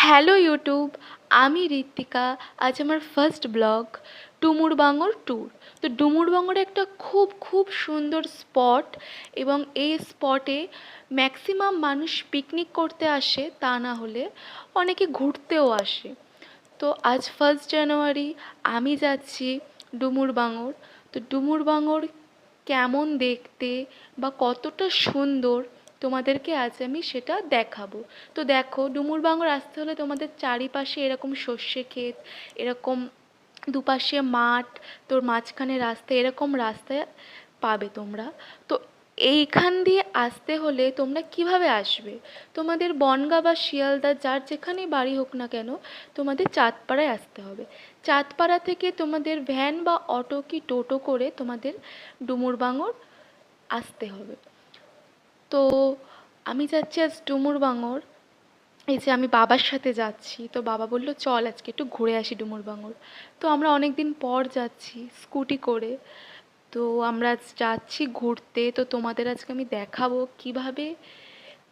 Hello YouTube, আমি ঋত্বিকা। আজ আমার ফার্স্ট ব্লগ ডুমুরবাঙর ট্যুর। তো ডুমুরবাঙর একটা খুব খুব সুন্দর স্পট, এবং এই স্পটে ম্যাক্সিমাম মানুষ পিকনিক করতে আসে, তা না হলে অনেকে ঘুরতেও আসে। তো আজ 1 জানুয়ারি আমি যাচ্ছি ডুমুরবাঙর। তো ডুমুরবাঙর কেমন দেখতে বা কতটা সুন্দর তোমাদেরকে আজ আমি সেটা দেখাবো। তো দেখো, ডুমুরবাঙর আসতে হলে তোমাদের চারিপাশে এরকম সর্ষে ক্ষেত, এরকম দুপাশে মাঠ, তোর মাঝখানে রাস্তা, এরকম রাস্তায় পাবে তোমরা। তো এইখান দিয়ে আসতে হলে তোমরা কিভাবে আসবে? তোমাদের বনগাঁ বা শিয়ালদা, যার যেখানেই বাড়ি হোক না কেন, তোমাদের চাঁদপাড়ায় আসতে হবে। চাঁদপাড়া থেকে তোমাদের ভ্যান বা অটো কি টোটো করে তোমাদের ডুমুরবাঙর আসতে হবে। তো আমি যাচ্ছি আজ ডুমুরবাঙর। এই যে আমি বাবার সাথে যাচ্ছি, তো বাবা বলল চল আজকে একটু ঘুরে আসি ডুমুরবাঙর। তো আমরা অনেক দিন পর যাচ্ছি স্কুটি করে। তো আমরা আজ যাচ্ছি ঘুরতে। তো তোমাদের আজকে আমি দেখাবো কিভাবে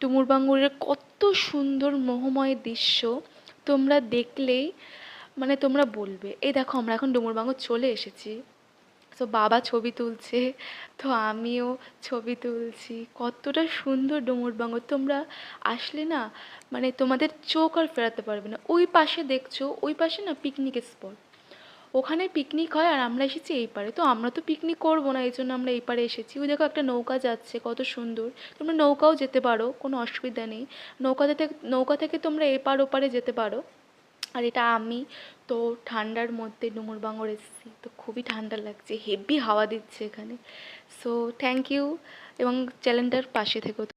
ডুমুরবাঙরের কত সুন্দর মোহময় দৃশ্য তোমরা দেখলেই মানে তোমরা বলবে। এই দেখো, আমরা এখন ডুমুরবাঙর চলে এসেছি। তো বাবা ছবি তুলছে, তো আমিও ছবি তুলছি। কতটা সুন্দর ডুমুরবাঙর, তোমরা আসলে না মানে তোমাদের চোখ আর ফেরাতে পারবে না। ওই পাশে দেখছো, ওই পাশে না পিকনিকের স্পট, ওখানে পিকনিক হয়, আর আমরা এসেছি এই পারে। তো আমরা তো পিকনিক করবো না, এই জন্য আমরা এই পারে এসেছি। ওই দেখো একটা নৌকা যাচ্ছে, কত সুন্দর। তোমরা নৌকাও যেতে পারো, কোনো অসুবিধা নেই। নৌকা থেকে তোমরা এপার ওপারে যেতে পারো। আর এটা আমি তো ঠান্ডার মধ্যে ডুমুরবাঙর এসেছি, তো খুবই ঠান্ডা লাগছে, হেভি হাওয়া দিচ্ছে এখানে। সো থ্যাংক ইউ, এবং চ্যানেলটার পাশে থেকো।